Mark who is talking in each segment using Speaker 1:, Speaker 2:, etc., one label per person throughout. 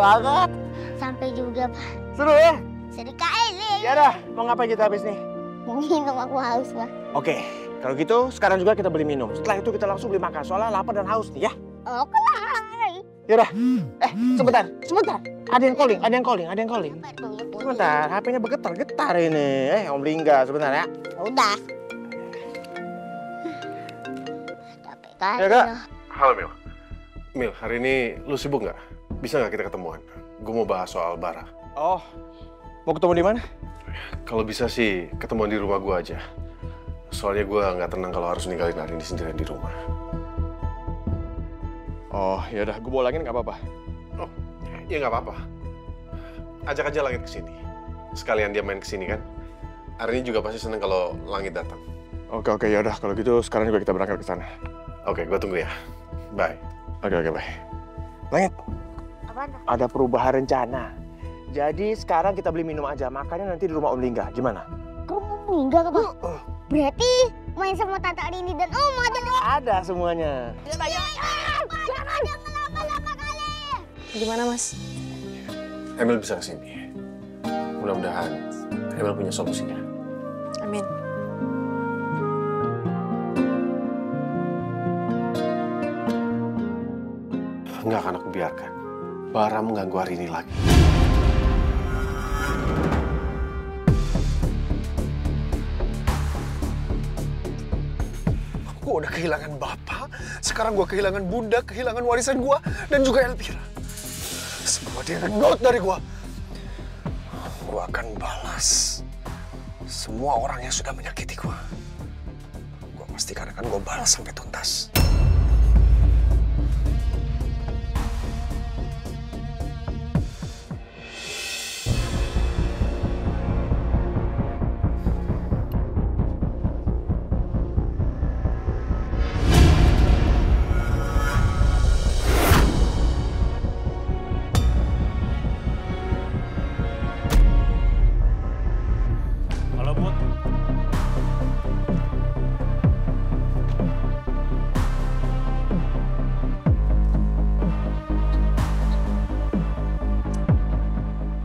Speaker 1: banget.
Speaker 2: Sampai juga, Pak.
Speaker 1: Seru ya?
Speaker 2: Seru kali.
Speaker 1: Ya dah, mau ngapain kita habis nih?
Speaker 2: Mau minum, aku haus, Pak.
Speaker 1: Oke, kalau gitu sekarang juga kita beli minum. Setelah itu kita langsung beli makan, soalnya lapar dan haus nih ya.
Speaker 2: Oke lah.
Speaker 1: Yaudah, sebentar. Ada yang calling. Sebentar, HP-nya bergetar-getar ini. Om Lingga, sebentar ya.
Speaker 2: Udah. Capek kali.
Speaker 1: Ya, Kak.
Speaker 3: Halo, Mil. Mil, hari ini lu sibuk nggak? Bisa nggak kita ketemuan? Gue mau bahas soal Bara.
Speaker 1: Oh, mau ketemu di mana?
Speaker 3: Kalau bisa sih, ketemuan di rumah gue aja. Soalnya gue nggak tenang kalau harus ninggalin hari ini sendirian di rumah.
Speaker 1: Oh, yaudah, gue bawa Langit nggak apa-apa.
Speaker 3: Oh, ya nggak apa-apa. Ajak aja Langit ke sini. Sekalian dia main ke sini kan. Hari ini juga pasti seneng kalau Langit datang.
Speaker 1: Oke, yaudah. Kalau gitu sekarang juga kita berangkat ke sana.
Speaker 3: Oke, gue tunggu ya. Bye.
Speaker 1: Oke, bye. Langit,
Speaker 2: Apaan?
Speaker 1: ada perubahan rencana. Jadi sekarang kita beli minum aja, makannya nanti di rumah Om Lingga. Gimana?
Speaker 2: Kamu meninggal, Pak? Berarti main sama Tante Arini dan Om aja dong.
Speaker 1: Ada semuanya.
Speaker 4: Gimana, Mas?
Speaker 3: Emil bisa ke sini. Mudah-mudahan Emil punya solusinya.
Speaker 4: Amin.
Speaker 3: Nggak akan aku biarkan Bara mengganggu hari ini lagi. Gue udah kehilangan bapak, sekarang gue kehilangan bunda, kehilangan warisan gue, dan juga Elvira. Semua dia renut dari gue. Gue akan balas semua orang yang sudah menyakiti gue. Gue pastikan akan gue balas sampai tuntas.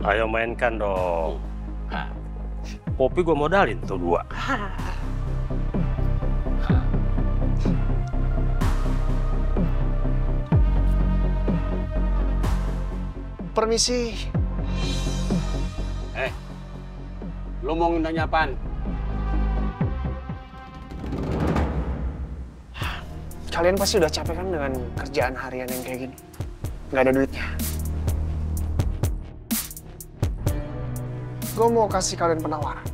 Speaker 5: Ayo mainkan dong. Kopi gue modalin tuh 2.
Speaker 3: Permisi.
Speaker 5: Lo mau ngundangnya apaan?
Speaker 6: Kalian pasti udah capek kan dengan kerjaan harian yang kayak gini? Nggak ada duitnya. Gue mau kasih kalian penawaran.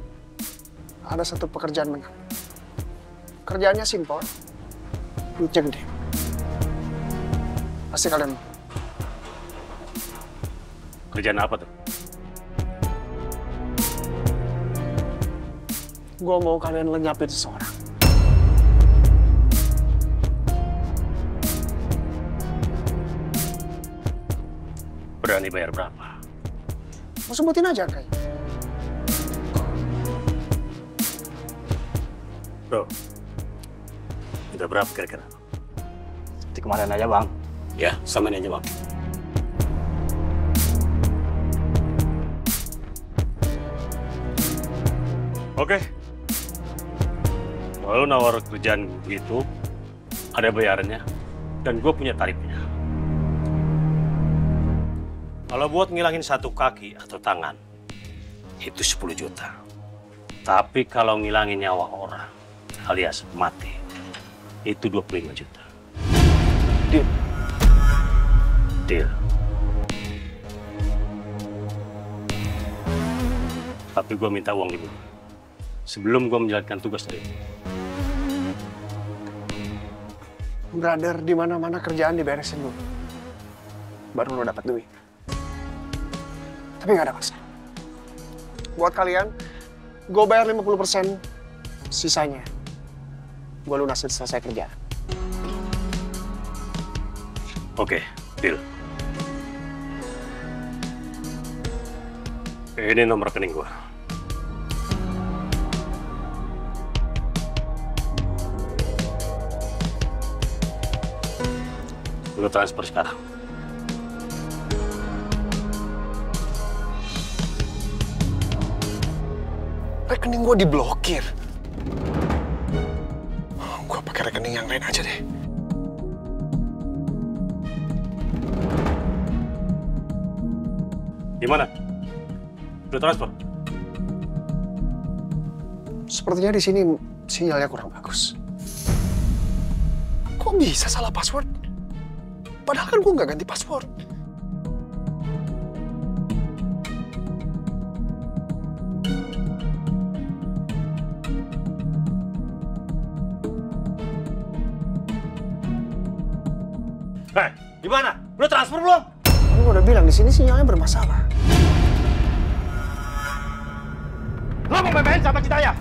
Speaker 6: Ada satu pekerjaan menarik. Kerjaannya simpel, duitnya gede. Pasti kalian mau.
Speaker 5: Kerjaan apa tuh?
Speaker 6: Gue mau kalian lenyapin seseorang.
Speaker 5: Berani bayar berapa?
Speaker 6: Mau sebutin aja kayaknya.
Speaker 5: Bro, minta berapa kira-kira?
Speaker 7: Seperti kemarin aja, Bang.
Speaker 5: Ya, samain aja, Bang. Oke. Kalau nawar kerjaan gitu, ada bayarannya, dan gue punya tarifnya. Kalau buat ngilangin 1 kaki atau tangan, itu 10 juta. Tapi kalau ngilangin nyawa orang, alias mati, itu 25 juta.
Speaker 6: Deal.
Speaker 5: Deal. Tapi gue minta uang dulu, sebelum gue menjalankan tugas tadi.
Speaker 6: Brother, di mana-mana kerjaan diberesin dulu. Baru lo dapat duit. Tapi nggak ada masalah. Buat kalian, gue bayar 50%, sisanya gue lunasin selesai kerjaan.
Speaker 5: Oke, deal. Ini nomor rekening gue. Lu transfer sekarang.
Speaker 3: Rekening gue diblokir. Gue pakai rekening yang lain aja deh.
Speaker 5: Gimana? Udah transfer?
Speaker 3: Sepertinya di sini sinyalnya kurang bagus. Kok bisa salah password? Padahal kan gue nggak ganti password.
Speaker 5: Gimana? Udah transfer belum?
Speaker 3: Gue udah bilang di sini sinyalnya bermasalah.
Speaker 1: Lo mau main-main sama kita ya?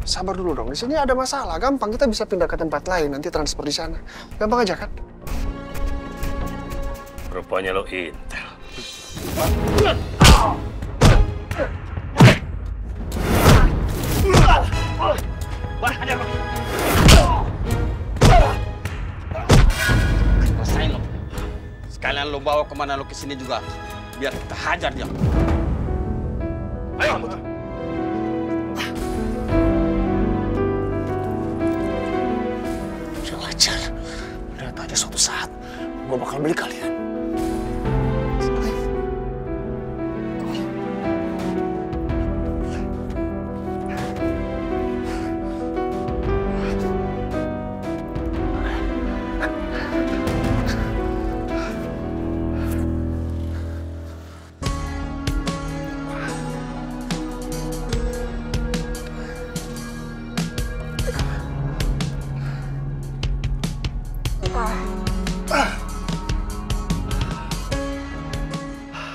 Speaker 3: Sabar dulu dong, di sini ada masalah. Gampang, kita bisa pindah ke tempat lain, nanti transfer di sana. Gampang aja kan?
Speaker 5: Rupanya lo intel.
Speaker 4: Rasain lo. Sekalian lo bawa kemana lo kesini juga. Biar kita hajar dia.
Speaker 5: Ayo!
Speaker 3: Udah wajar. Lihat aja suatu saat, gue bakal beli kalian.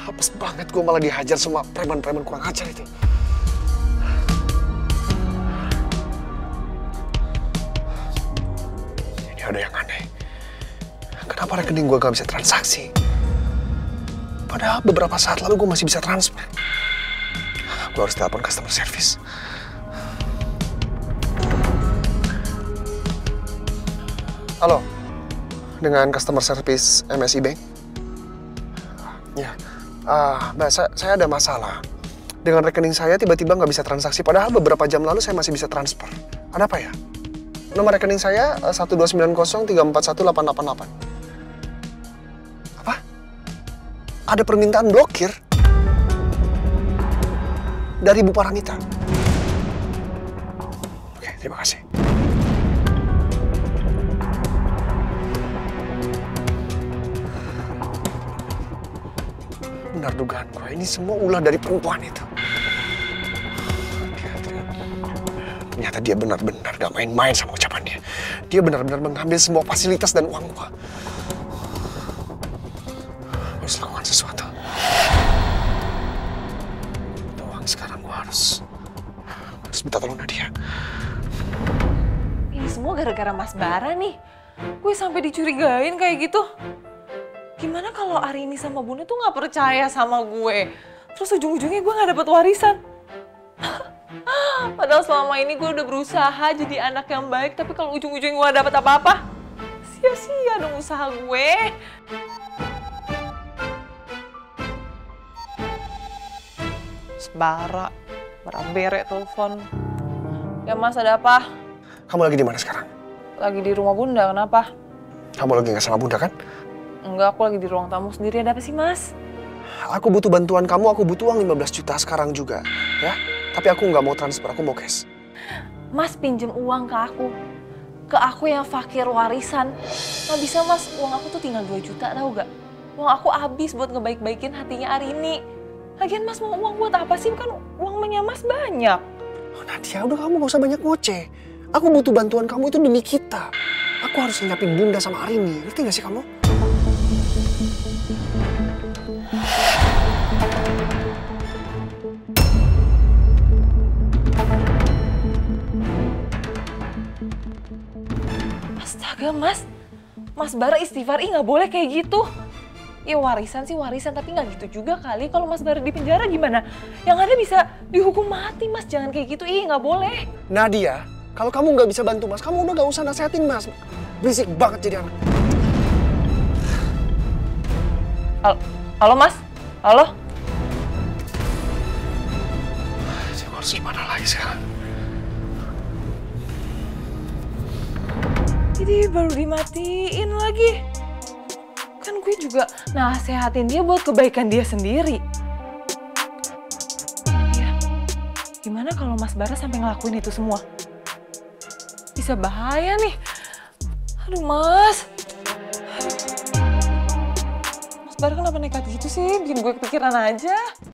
Speaker 3: Apes banget gue malah dihajar sama preman-preman kurang ajar itu. Ini ada yang aneh. Kenapa rekening gue gak bisa transaksi? Padahal beberapa saat lalu gue masih bisa transfer. Gue harus telepon customer service. Halo, dengan customer service MSI Bank? Ya, Mbak, saya ada masalah. Dengan rekening saya tiba-tiba nggak bisa transaksi, padahal beberapa jam lalu saya masih bisa transfer. Ada apa ya? Nomor rekening saya 12903418888. Apa? Ada permintaan blokir dari Bu Paramita. Oke, terima kasih. Benar dugaan gue, ini semua ulah dari perempuan itu. Ternyata dia benar-benar gak main-main sama ucapan dia. Dia benar-benar mengambil semua fasilitas dan uang gue. Gue harus lakukan sesuatu. Doang sekarang gue harus minta tolong Nadia.
Speaker 8: Ini semua gara-gara Mas Bara nih. Gue sampai dicurigain kayak gitu. Gimana kalau Arini sama Bunda tuh nggak percaya sama gue? Terus ujung-ujungnya gue nggak dapet warisan. Padahal selama ini gue udah berusaha jadi anak yang baik, tapi kalau ujung-ujungnya gue nggak dapet apa-apa, sia-sia dong usaha gue. Bara berek telepon. Ya Mas, ada apa?
Speaker 3: Kamu lagi di mana sekarang?
Speaker 8: Lagi di rumah Bunda, kenapa?
Speaker 3: Kamu lagi nggak sama Bunda kan?
Speaker 8: Enggak, aku lagi di ruang tamu sendiri. Ada apa sih, Mas?
Speaker 3: Aku butuh bantuan kamu, aku butuh uang 15 juta sekarang juga, ya. Tapi aku nggak mau transfer, aku mau cash.
Speaker 8: Mas pinjem uang ke aku. Ke aku yang fakir warisan. Nggak bisa, Mas. Uang aku tuh tinggal 2 juta, tau gak? Uang aku habis buat ngebaik-baikin hatinya Arini. Lagian Mas mau uang buat apa sih? Kan uangnya Mas banyak.
Speaker 3: Oh, Nadia, udah kamu gak usah banyak ngoceh. Aku butuh bantuan kamu itu demi kita. Aku harus nyiapin Bunda sama Arini, ngerti gak sih kamu?
Speaker 8: Astaga, Mas. Mas Bara istighfar, nggak boleh kayak gitu. Ya warisan sih warisan, tapi nggak gitu juga kali. Kalau Mas Bara di penjara gimana? Yang ada bisa dihukum mati, Mas. Jangan kayak gitu, nggak boleh.
Speaker 3: Nadia, kalau kamu nggak bisa bantu Mas, kamu udah nggak usah nasehatin Mas. Berisik banget jadi anak.
Speaker 8: Halo, Mas? Halo?
Speaker 3: Saya harus gimana lagi sekarang?
Speaker 8: Jadi baru dimatiin lagi. Kan gue juga nasehatin dia buat kebaikan dia sendiri. Ya, gimana kalau Mas Bara sampai ngelakuin itu semua? Bisa bahaya nih. Aduh Mas. Mas Bara kenapa nekat gitu sih? Bikin gue kepikiran aja.